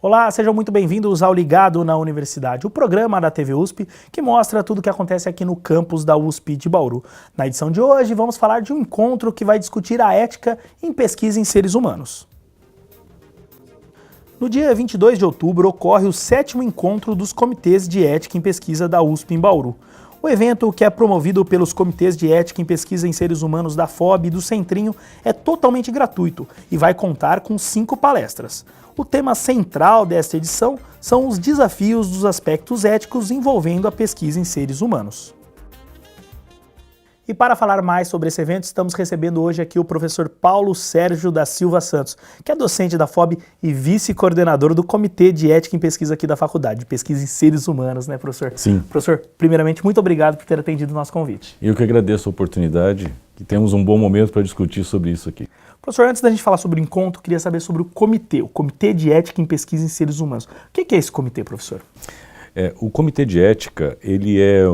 Olá, sejam muito bem-vindos ao Ligado na Universidade, o programa da TV USP que mostra tudo o que acontece aqui no campus da USP de Bauru. Na edição de hoje, vamos falar de um encontro que vai discutir a ética em pesquisa em seres humanos. No dia 22 de outubro, ocorre o 7º encontro dos Comitês de Ética em Pesquisa da USP em Bauru. O evento, que é promovido pelos Comitês de Ética em Pesquisa em Seres Humanos da FOB e do Centrinho, é totalmente gratuito e vai contar com 5 palestras. O tema central desta edição são os desafios dos aspectos éticos envolvendo a pesquisa em seres humanos. E para falar mais sobre esse evento, estamos recebendo hoje aqui o professor Paulo Sérgio da Silva Santos, que é docente da FOB e vice-coordenador do Comitê de Ética em Pesquisa aqui da Faculdade, de Pesquisa em Seres Humanos, né, professor? Sim. Professor, primeiramente, muito obrigado por ter atendido o nosso convite. Eu que agradeço a oportunidade, que temos um bom momento para discutir sobre isso aqui. Professor, antes da gente falar sobre o encontro, queria saber sobre o Comitê de Ética em Pesquisa em Seres Humanos. O que é esse comitê, professor? O Comitê de Ética, ele é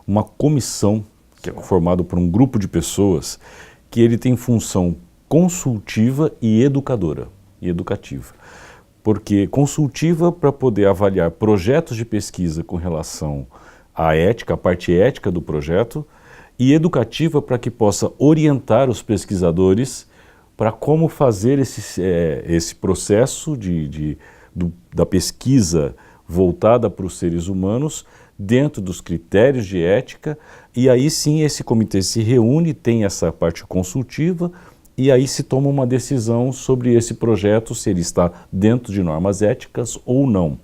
uma comissão que é formada por um grupo de pessoas que ele tem função consultiva e educadora, e educativa. Porque consultiva para poder avaliar projetos de pesquisa com relação à ética, a parte ética do projeto, e educativa para que possa orientar os pesquisadores para como fazer esse processo da pesquisa voltada para os seres humanos dentro dos critérios de ética, e aí sim esse comitê se reúne, tem essa parte consultiva, e aí se toma uma decisão sobre esse projeto, se ele está dentro de normas éticas ou não.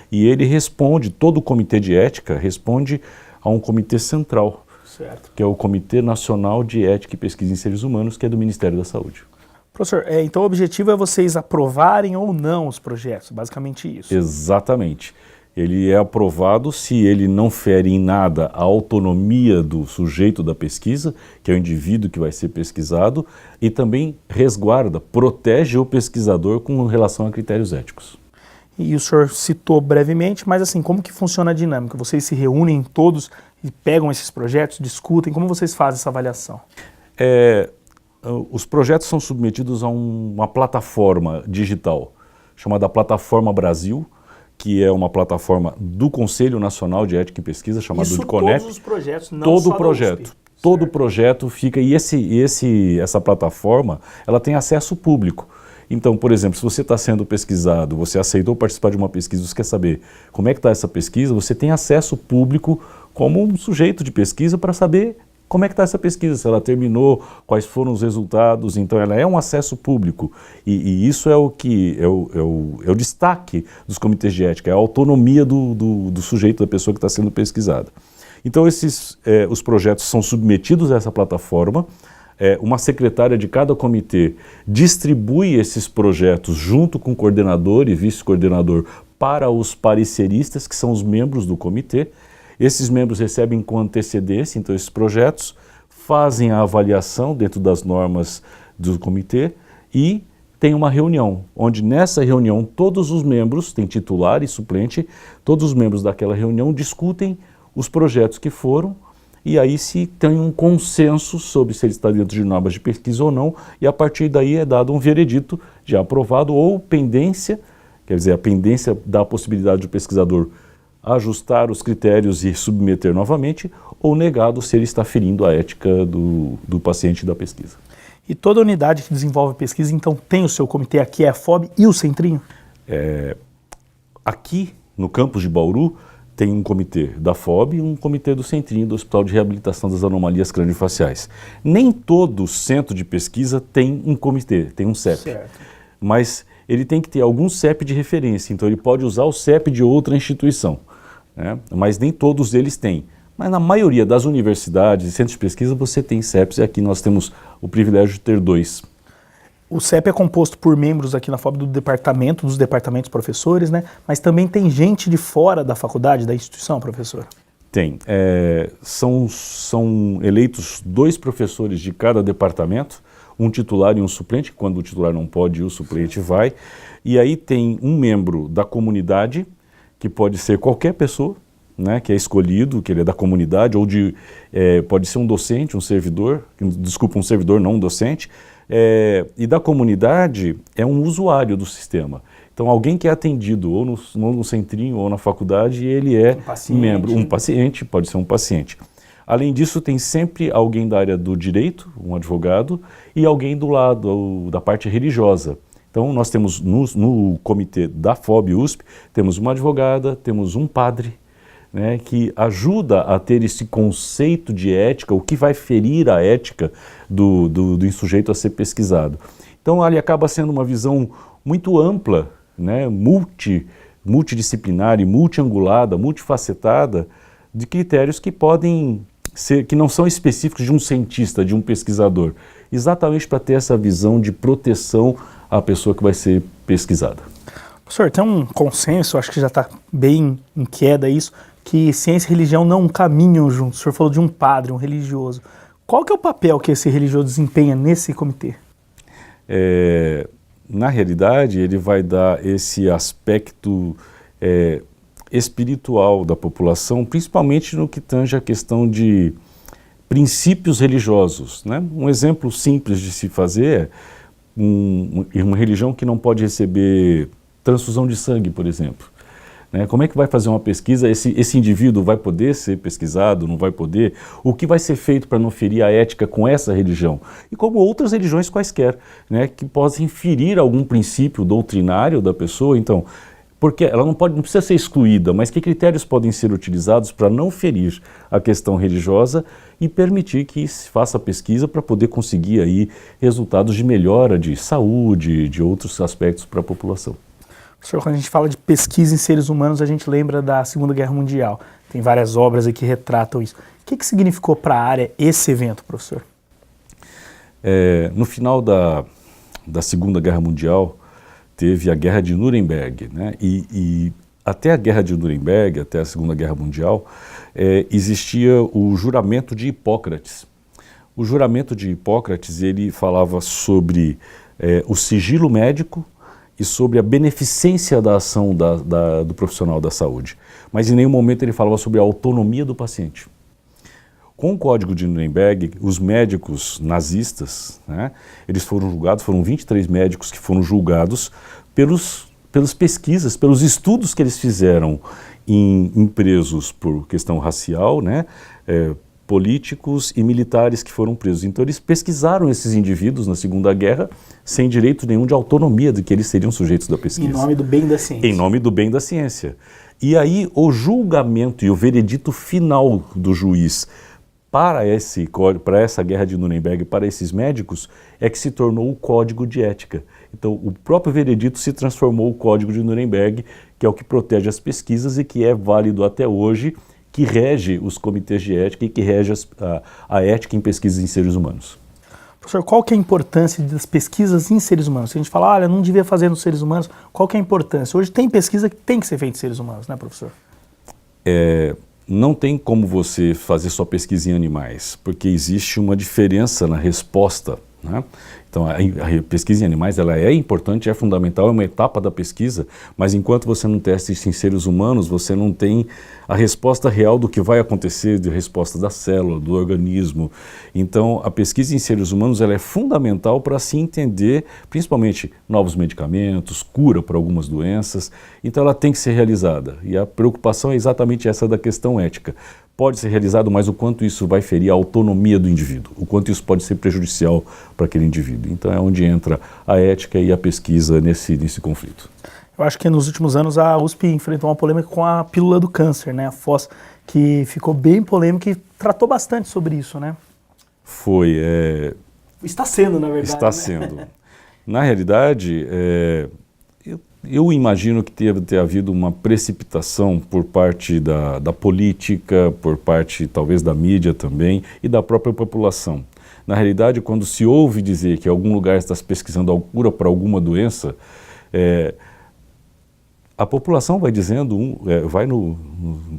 E ele responde, todo o comitê de ética responde a um comitê central, certo, que é o Comitê Nacional de Ética e Pesquisa em Seres Humanos, que é do Ministério da Saúde. Professor, então o objetivo é vocês aprovarem ou não os projetos, basicamente isso? Exatamente. Ele é aprovado se ele não fere em nada a autonomia do sujeito da pesquisa, que é o indivíduo que vai ser pesquisado, e também resguarda, protege o pesquisador com relação a critérios éticos. E o senhor citou brevemente, mas assim, como que funciona a dinâmica? Vocês se reúnem todos e pegam esses projetos, discutem, como vocês fazem essa avaliação? Os projetos são submetidos a uma plataforma digital, chamada Plataforma Brasil, que é uma plataforma do Conselho Nacional de Ética e Pesquisa, chamado de CONEP. Todos os projetos, não todo só projeto, da USP. todo Certo. projeto fica, e essa plataforma, ela tem acesso público. Então, por exemplo, se você está sendo pesquisado, você aceitou participar de uma pesquisa, você quer saber como é que está essa pesquisa, você tem acesso público como um sujeito de pesquisa para saber como é que está essa pesquisa, se ela terminou, quais foram os resultados. Então ela é um acesso público, e isso é o destaque dos comitês de ética, é a autonomia do sujeito, da pessoa que está sendo pesquisada. Então os projetos são submetidos a essa plataforma, uma secretária de cada comitê distribui esses projetos junto com o coordenador e vice-coordenador para os pareceristas, que são os membros do comitê. Esses membros recebem com antecedência, então esses projetos fazem a avaliação dentro das normas do comitê e tem uma reunião, onde nessa reunião todos os membros, tem titular e suplente, todos os membros daquela reunião discutem os projetos que foram, e aí se tem um consenso sobre se ele está dentro de normas de pesquisa ou não, e a partir daí é dado um veredito de aprovado ou pendência, quer dizer, a pendência dá a possibilidade do pesquisador ajustar os critérios e submeter novamente, ou negado se ele está ferindo a ética do paciente da pesquisa. E toda unidade que desenvolve pesquisa, então, tem o seu comitê, aqui é a FOB e o Centrinho? Aqui, no campus de Bauru, tem um comitê da FOB e um comitê do Centrinho, do Hospital de Reabilitação das Anomalias Craniofaciais. Nem todo centro de pesquisa tem um comitê, tem um CEP. Certo. Mas ele tem que ter algum CEP de referência, então ele pode usar o CEP de outra instituição, né? Mas nem todos eles têm. Mas na maioria das universidades e centros de pesquisa você tem CEPs, e aqui nós temos o privilégio de ter 2. O CEP é composto por membros aqui na FOB dos departamentos professores, né? Mas também tem gente de fora da faculdade, da instituição, professor? Tem. São eleitos 2 professores de cada departamento, um titular e um suplente. Quando o titular não pode, o suplente vai. E aí tem um membro da comunidade, que pode ser qualquer pessoa, né, que é escolhido, que ele é da comunidade, ou pode ser um docente, um servidor, um servidor, não um docente, e da comunidade é um usuário do sistema. Então alguém que é atendido ou no centrinho ou na faculdade, ele é membro, um paciente, pode ser um paciente. Além disso, tem sempre alguém da área do direito, um advogado, e alguém do lado da parte religiosa. Então nós temos no comitê da FOB USP, temos uma advogada, temos um padre, né, que ajuda a ter esse conceito de ética, o que vai ferir a ética do sujeito a ser pesquisado. Então ali acaba sendo uma visão muito ampla, né, multidisciplinar e multiangulada, multifacetada, de critérios que podem ser, que não são específicos de um cientista, de um pesquisador, exatamente para ter essa visão de proteção à pessoa que vai ser pesquisada. Professor, tem um consenso, acho que já está bem em queda isso, que ciência e religião não caminham juntos. O senhor falou de um padre, um religioso. Qual que é o papel que esse religioso desempenha nesse comitê? Na realidade, ele vai dar esse aspecto espiritual da população, principalmente no que tange a questão de princípios religiosos, né? Um exemplo simples de se fazer é uma religião que não pode receber transfusão de sangue, por exemplo. Né? Como é que vai fazer uma pesquisa? Esse indivíduo vai poder ser pesquisado, não vai poder? O que vai ser feito para não ferir a ética com essa religião? E como outras religiões quaisquer, né? Que possam ferir algum princípio doutrinário da pessoa. Então, porque ela não precisa ser excluída, mas que critérios podem ser utilizados para não ferir a questão religiosa e permitir que se faça a pesquisa para poder conseguir aí resultados de melhora de saúde, de outros aspectos para a população. Professor, quando a gente fala de pesquisa em seres humanos, a gente lembra da Segunda Guerra Mundial. Tem várias obras aí que retratam isso. O que significou para a área esse evento, professor? No final da Segunda Guerra Mundial, teve a Guerra de Nuremberg, né? E até a Guerra de Nuremberg, até a Segunda Guerra Mundial, existia o juramento de Hipócrates. O juramento de Hipócrates, ele falava sobre o sigilo médico e sobre a beneficência da ação do profissional da saúde. Mas em nenhum momento ele falava sobre a autonomia do paciente. Com o Código de Nuremberg, os médicos nazistas, né, eles foram julgados, foram 23 médicos que foram julgados pelas pesquisas, pelos estudos que eles fizeram em presos por questão racial, né, políticos e militares que foram presos. Então eles pesquisaram esses indivíduos na Segunda Guerra sem direito nenhum de autonomia de que eles seriam sujeitos da pesquisa. Em nome do bem da ciência. Em nome do bem da ciência. E aí o julgamento e o veredito final do juiz para essa Guerra de Nuremberg, para esses médicos, é que se tornou o Código de Ética. Então o próprio veredito se transformou o Código de Nuremberg, que é o que protege as pesquisas e que é válido até hoje, que rege os comitês de ética e que rege a ética em pesquisas em seres humanos. Professor, qual que é a importância das pesquisas em seres humanos? Se a gente fala, olha, não devia fazer nos seres humanos, qual que é a importância? Hoje tem pesquisa que tem que ser feita em seres humanos, né, professor? Não tem como você fazer só pesquisa em animais, porque existe uma diferença na resposta, né? Então a pesquisa em animais ela é importante, é fundamental, é uma etapa da pesquisa, mas enquanto você não testa isso em seres humanos, você não tem a resposta real do que vai acontecer, de resposta da célula, do organismo. Então a pesquisa em seres humanos ela é fundamental para se entender, principalmente novos medicamentos, cura para algumas doenças, então ela tem que ser realizada. E a preocupação é exatamente essa da questão ética. pode ser realizado, mas o quanto isso vai ferir a autonomia do indivíduo, o quanto isso pode ser prejudicial para aquele indivíduo. Então é onde entra a ética e a pesquisa nesse conflito. Eu acho que nos últimos anos a USP enfrentou uma polêmica com a pílula do câncer, né? A FOS, que ficou bem polêmica e tratou bastante sobre isso, né? Foi. Está sendo, na verdade. Está né? sendo. Na realidade, eu imagino que deve ter havido uma precipitação por parte da política, por parte talvez da mídia também e da própria população. Na realidade, quando se ouve dizer que em algum lugar está se pesquisando a cura para alguma doença, a população vai dizendo, vai no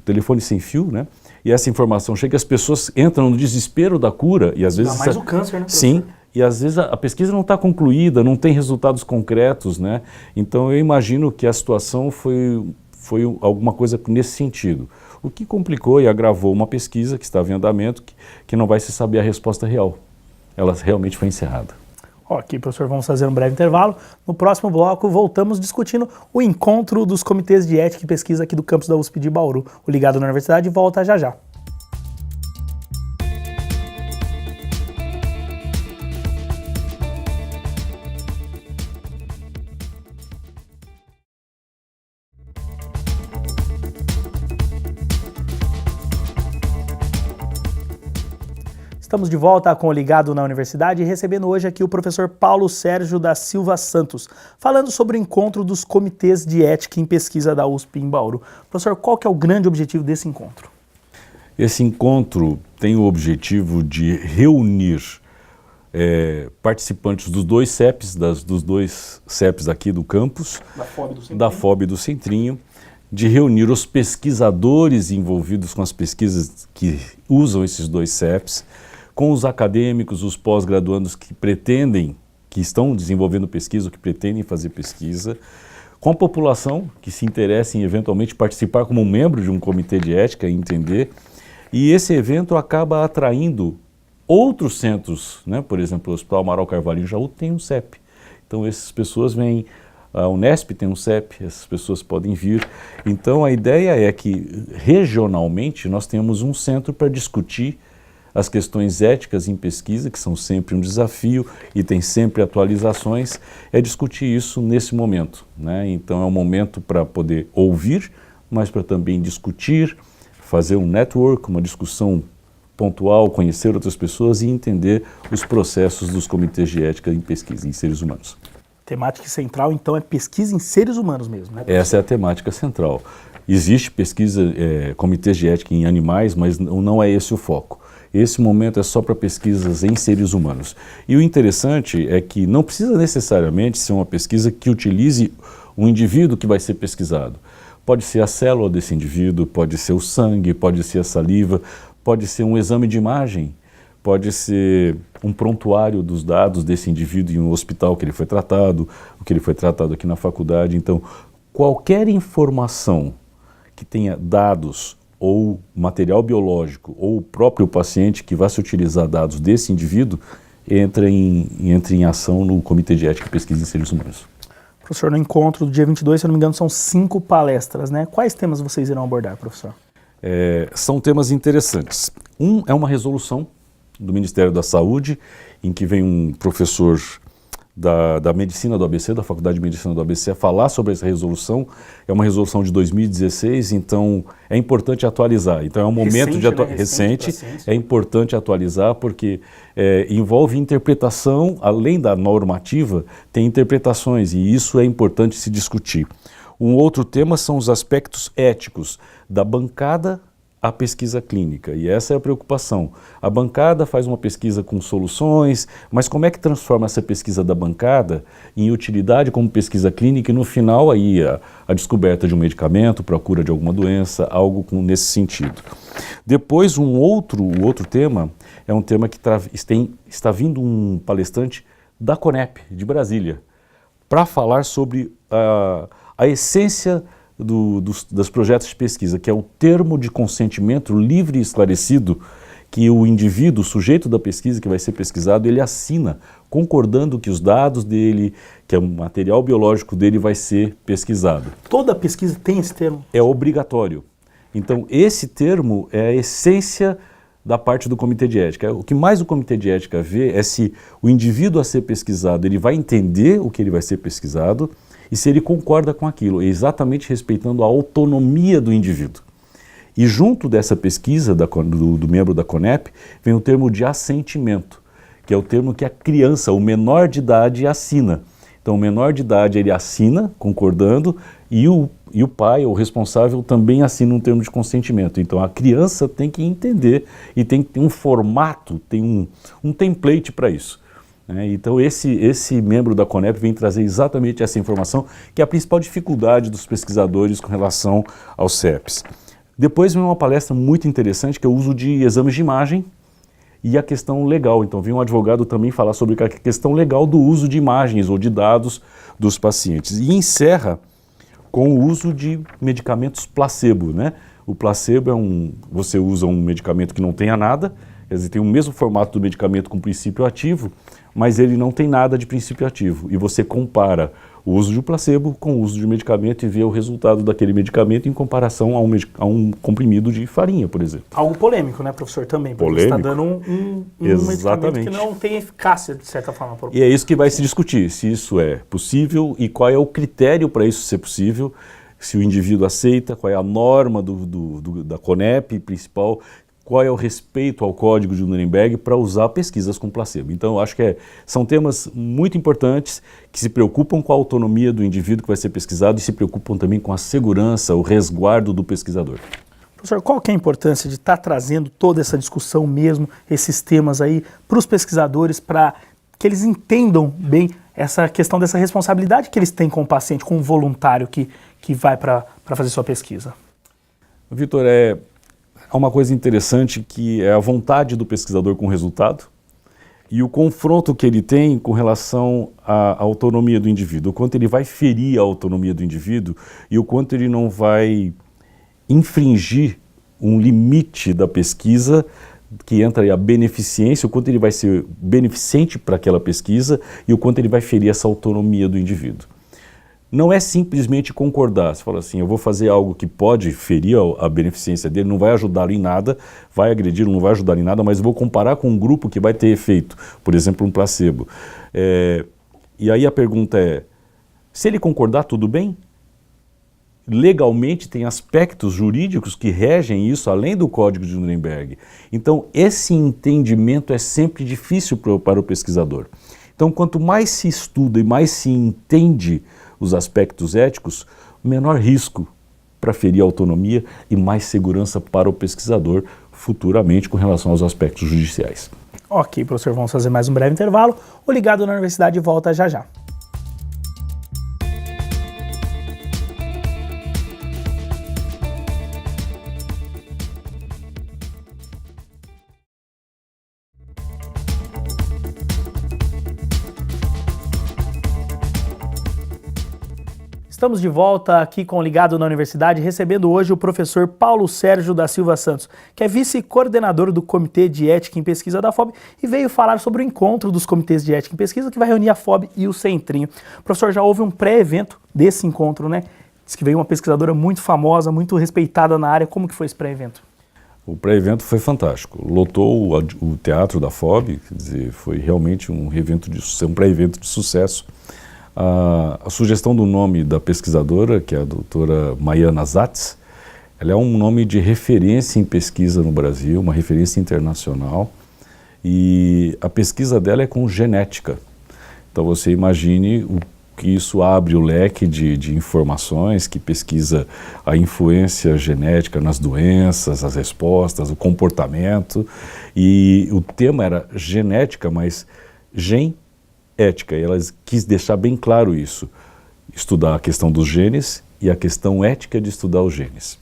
telefone sem fio, né? E essa informação chega, as pessoas entram no desespero da cura e às vezes... Ainda mais o câncer, né, professor? Sim. E às vezes a pesquisa não está concluída, não tem resultados concretos, né? Então eu imagino que a situação foi alguma coisa nesse sentido. O que complicou e agravou uma pesquisa que estava em andamento, que não vai se saber a resposta real. Ela realmente foi encerrada. Ok, professor, vamos fazer um breve intervalo. No próximo bloco, voltamos discutindo o encontro dos comitês de ética e pesquisa aqui do campus da USP de Bauru. O Ligado na Universidade volta já já. Estamos de volta com o Ligado na Universidade, recebendo hoje aqui o professor Paulo Sérgio da Silva Santos, falando sobre o encontro dos comitês de ética em pesquisa da USP em Bauru. Professor, qual que é o grande objetivo desse encontro? Esse encontro tem o objetivo de reunir participantes dos dois CEPs, dos dois CEPs aqui do campus, da FOB do Centrinho, de reunir os pesquisadores envolvidos com as pesquisas que usam esses dois CEPs, com os acadêmicos, os pós-graduandos que estão desenvolvendo pesquisa, ou que pretendem fazer pesquisa, com a população que se interessa em eventualmente participar como membro de um comitê de ética e entender. E esse evento acaba atraindo outros centros, né? Por exemplo, o Hospital Amaral Carvalho em Jaú tem um CEP. Então essas pessoas vêm, a Unesp tem um CEP, essas pessoas podem vir. Então a ideia é que regionalmente nós temos um centro para discutir as questões éticas em pesquisa, que são sempre um desafio e tem sempre atualizações, é discutir isso nesse momento, né? Então é um momento para poder ouvir, mas para também discutir, fazer um network, uma discussão pontual, conhecer outras pessoas e entender os processos dos comitês de ética em pesquisa em seres humanos. Temática central, então, é pesquisa em seres humanos mesmo, né, professor? Essa é a temática central. Existe pesquisa, comitês de ética em animais, mas não é esse o foco. Esse momento é só para pesquisas em seres humanos. E o interessante é que não precisa necessariamente ser uma pesquisa que utilize o indivíduo que vai ser pesquisado. Pode ser a célula desse indivíduo, pode ser o sangue, pode ser a saliva, pode ser um exame de imagem, pode ser um prontuário dos dados desse indivíduo em um hospital que ele foi tratado, o que ele foi tratado aqui na faculdade. Então, qualquer informação que tenha dados ou material biológico, ou o próprio paciente que vai se utilizar dados desse indivíduo, entra em ação no Comitê de Ética e Pesquisa em Seres Humanos. Professor, no encontro do dia 22, se eu não me engano, são 5 palestras, né? Quais temas vocês irão abordar, professor? São temas interessantes. Um é uma resolução do Ministério da Saúde, em que vem um professor da Medicina do ABC, da Faculdade de Medicina do ABC, a falar sobre essa resolução. É uma resolução de 2016, então é importante atualizar. Então é um momento recente, é importante atualizar porque envolve interpretação, além da normativa, tem interpretações e isso é importante se discutir. Um outro tema são os aspectos éticos da bancada à pesquisa clínica, e essa é a preocupação. A bancada faz uma pesquisa com soluções, mas como é que transforma essa pesquisa da bancada em utilidade como pesquisa clínica e no final aí a descoberta de um medicamento para a cura de alguma doença, algo nesse sentido. Depois um outro tema é um tema que está vindo um palestrante da CONEP, de Brasília, para falar sobre a essência dos projetos de pesquisa, que é o termo de consentimento livre e esclarecido que o indivíduo, o sujeito da pesquisa que vai ser pesquisado, ele assina, concordando que os dados dele, que o material biológico dele vai ser pesquisado. Toda pesquisa tem esse termo? É obrigatório. Então, esse termo é a essência da parte do comitê de ética. O que mais o comitê de ética vê é se o indivíduo a ser pesquisado, ele vai entender o que ele vai ser pesquisado e se ele concorda com aquilo, exatamente respeitando a autonomia do indivíduo. E junto dessa pesquisa do membro da CONEP, vem o termo de assentimento, que é o termo que a criança, o menor de idade, assina. Então, o menor de idade, ele assina, concordando, e o pai, o responsável, também assina um termo de consentimento. Então, a criança tem que entender e tem que ter um formato, tem um template para isso. Então, esse membro da CONEP vem trazer exatamente essa informação, que é a principal dificuldade dos pesquisadores com relação aos CEPs. Depois vem uma palestra muito interessante, que é o uso de exames de imagem e a questão legal. Então, vem um advogado também falar sobre a questão legal do uso de imagens ou de dados dos pacientes. E encerra com o uso de medicamentos placebo, né? O placebo você usa um medicamento que não tenha nada, quer dizer, tem o mesmo formato do medicamento com princípio ativo, mas ele não tem nada de princípio ativo. E você compara o uso de um placebo com o uso de um medicamento e vê o resultado daquele medicamento em comparação a um comprimido de farinha, por exemplo. Algo polêmico, né, professor, também? Porque polêmico. você está dando um medicamento que não tem eficácia, de certa forma. E é isso que vai se discutir, se isso é possível e qual é o critério para isso ser possível, se o indivíduo aceita, qual é a norma da CONEP principal, qual é o respeito ao Código de Nuremberg para usar pesquisas com placebo. Então, eu acho que são temas muito importantes que se preocupam com a autonomia do indivíduo que vai ser pesquisado e se preocupam também com a segurança, o resguardo do pesquisador. Professor, qual que é a importância de estar trazendo toda essa discussão mesmo, esses temas aí, para os pesquisadores, para que eles entendam bem essa questão dessa responsabilidade que eles têm com o paciente, com o voluntário que vai para fazer sua pesquisa? Vitor, há uma coisa interessante que é a vontade do pesquisador com o resultado e o confronto que ele tem com relação à autonomia do indivíduo, o quanto ele vai ferir a autonomia do indivíduo e o quanto ele não vai infringir um limite da pesquisa que entra aí a beneficência, o quanto ele vai ser beneficente para aquela pesquisa e o quanto ele vai ferir essa autonomia do indivíduo. Não é simplesmente concordar, você fala assim, eu vou fazer algo que pode ferir a beneficência dele, não vai ajudá-lo em nada, vai agredi-lo, não vai ajudar em nada, mas eu vou comparar com um grupo que vai ter efeito, por exemplo, um placebo. E aí a pergunta é, se ele concordar, tudo bem? Legalmente tem aspectos jurídicos que regem isso, além do Código de Nuremberg. Então, esse entendimento é sempre difícil para o pesquisador. Então, quanto mais se estuda e mais se entende os aspectos éticos, menor risco para ferir a autonomia e mais segurança para o pesquisador futuramente com relação aos aspectos judiciais. Ok, professor, vamos fazer mais um breve intervalo. O Ligado na Universidade volta já já. Estamos de volta aqui com o Ligado na Universidade, recebendo hoje o professor Paulo Sérgio da Silva Santos, que é vice-coordenador do Comitê de Ética em Pesquisa da FOB e veio falar sobre o encontro dos comitês de ética em pesquisa que vai reunir a FOB e o Centrinho. Professor, já houve um pré-evento desse encontro, né? Diz que veio uma pesquisadora muito famosa, muito respeitada na área. Como que foi esse pré-evento? O pré-evento foi fantástico. Lotou o teatro da FOB, quer dizer, foi realmente um pré-evento de sucesso. A sugestão do nome da pesquisadora, que é a doutora Maiana Zatz, ela é um nome de referência em pesquisa no Brasil, uma referência internacional, e a pesquisa dela é com genética. Então você imagine o que isso abre o leque de informações, que pesquisa a influência genética nas doenças, as respostas, o comportamento, e o tema era genética, mas ética, e ela quis deixar bem claro isso, estudar a questão dos genes e a questão ética de estudar os genes.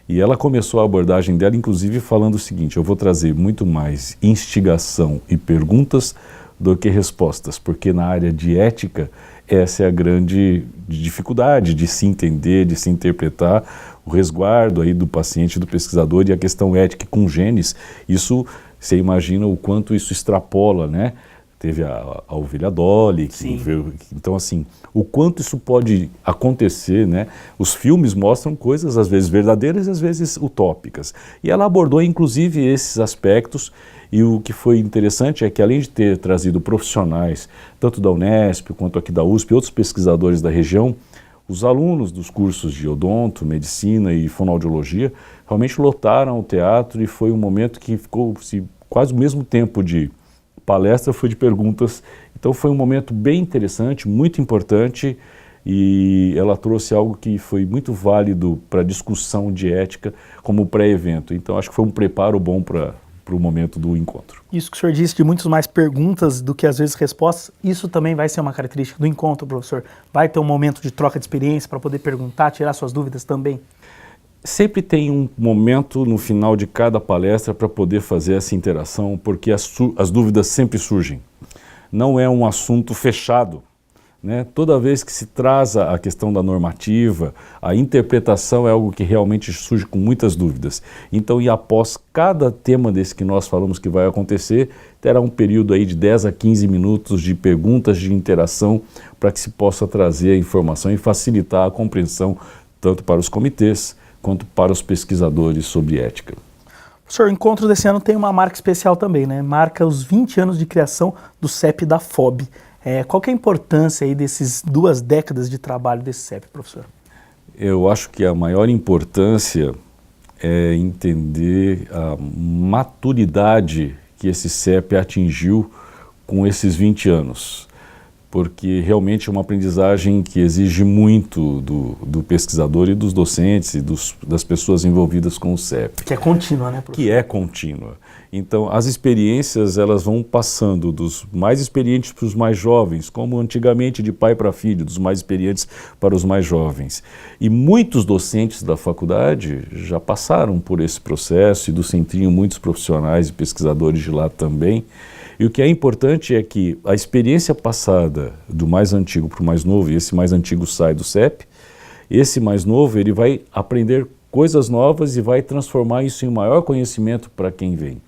E ela começou a abordagem dela, inclusive, falando o seguinte, eu vou trazer muito mais instigação e perguntas do que respostas, porque na área de ética, essa é a grande dificuldade de se entender, de se interpretar o resguardo aí do paciente, do pesquisador e a questão ética com genes, isso, você imagina o quanto isso extrapola, né? teve a ovelha Dolly, que veio, então assim, o quanto isso pode acontecer, né? Os filmes mostram coisas às vezes verdadeiras e às vezes utópicas. E ela abordou inclusive esses aspectos, e o que foi interessante é que além de ter trazido profissionais, tanto da Unesp quanto aqui da USP, outros pesquisadores da região, os alunos dos cursos de odonto, medicina e fonoaudiologia realmente lotaram o teatro, e foi um momento que ficou quase o mesmo tempo de palestra foi de perguntas. Então foi um momento bem interessante, muito importante, e ela trouxe algo que foi muito válido para a discussão de ética como pré-evento. Então acho que foi um preparo bom para o momento do encontro. Isso que o senhor disse de muitas mais perguntas do que às vezes respostas, isso também vai ser uma característica do encontro, professor? Vai ter um momento de troca de experiência para poder perguntar, tirar suas dúvidas também? Sempre tem um momento no final de cada palestra para poder fazer essa interação, porque as dúvidas sempre surgem. Não é um assunto fechado, né? Toda vez que se traz a questão da normativa, a interpretação é algo que realmente surge com muitas dúvidas. Então, e após cada tema desse que nós falamos que vai acontecer, terá um período aí de 10 a 15 minutos de perguntas, de interação, para que se possa trazer a informação e facilitar a compreensão tanto para os comitês quanto para os pesquisadores sobre ética. Professor, o encontro desse ano tem uma marca especial também, né? Marca os 20 anos de criação do CEP da FOB. Qual que é a importância aí desses 2 décadas de trabalho desse CEP, professor? Eu acho que a maior importância é entender a maturidade que esse CEP atingiu com esses 20 anos. Porque realmente é uma aprendizagem que exige muito do pesquisador e dos docentes e das pessoas envolvidas com o CEP. Que é contínua, né, professor? Que é contínua. Então, as experiências, elas vão passando dos mais experientes para os mais jovens, como antigamente de pai para filho, dos mais experientes para os mais jovens. E muitos docentes da faculdade já passaram por esse processo, e do Centrinho muitos profissionais e pesquisadores de lá também. E o que é importante é que a experiência passada do mais antigo para o mais novo, e esse mais antigo sai do CEP, esse mais novo ele vai aprender coisas novas e vai transformar isso em um maior conhecimento para quem vem.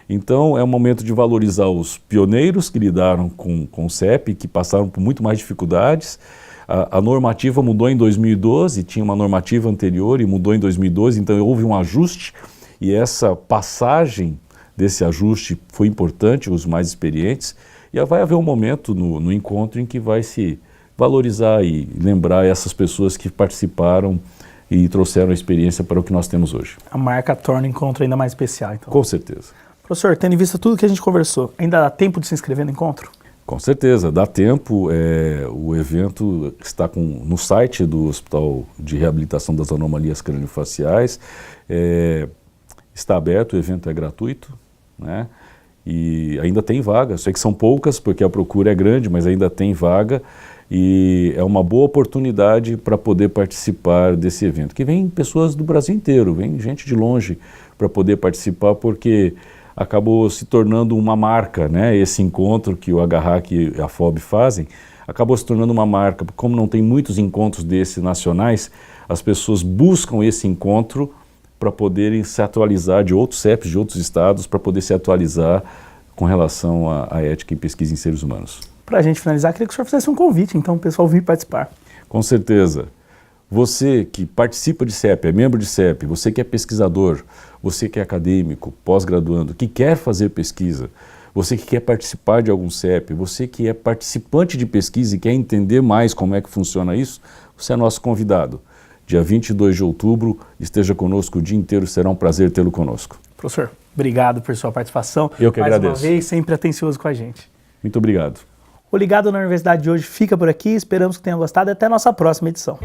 Então é um momento de valorizar os pioneiros que lidaram com o CEP, que passaram por muito mais dificuldades. A normativa mudou em 2012, tinha uma normativa anterior e mudou em 2012, então houve um ajuste, e essa passagem desse ajuste foi importante, os mais experientes, e vai haver um momento no encontro em que vai se valorizar e lembrar essas pessoas que participaram e trouxeram a experiência para o que nós temos hoje. A marca torna o encontro ainda mais especial, então. Com certeza. Professor, tendo em vista tudo que a gente conversou, ainda dá tempo de se inscrever no encontro? Com certeza, dá tempo. O evento está no site do Hospital de Reabilitação das Anomalias Craniofaciais. Está aberto, o evento é gratuito, né? E ainda tem vaga. Sei que são poucas porque a procura é grande, mas ainda tem vaga. E é uma boa oportunidade para poder participar desse evento, que vem pessoas do Brasil inteiro, vem gente de longe para poder participar, porque acabou se tornando uma marca, né? Esse encontro que o Agarrac e a FOB fazem, acabou se tornando uma marca. Como não tem muitos encontros desses nacionais, as pessoas buscam esse encontro para poderem se atualizar de outros CEPs, de outros estados, para poder se atualizar com relação à ética em pesquisa em seres humanos. Para a gente finalizar, queria que o senhor fizesse um convite, então, o pessoal vir participar. Com certeza. Você que participa de CEP, é membro de CEP, você que é pesquisador, você que é acadêmico, pós-graduando, que quer fazer pesquisa, você que quer participar de algum CEP, você que é participante de pesquisa e quer entender mais como é que funciona isso, você é nosso convidado. Dia 22 de outubro, esteja conosco o dia inteiro, será um prazer tê-lo conosco. Professor, obrigado por sua participação. Eu que agradeço. Mais uma vez, sempre atencioso com a gente. Muito obrigado. O Ligado na Universidade de hoje fica por aqui, esperamos que tenham gostado e até a nossa próxima edição.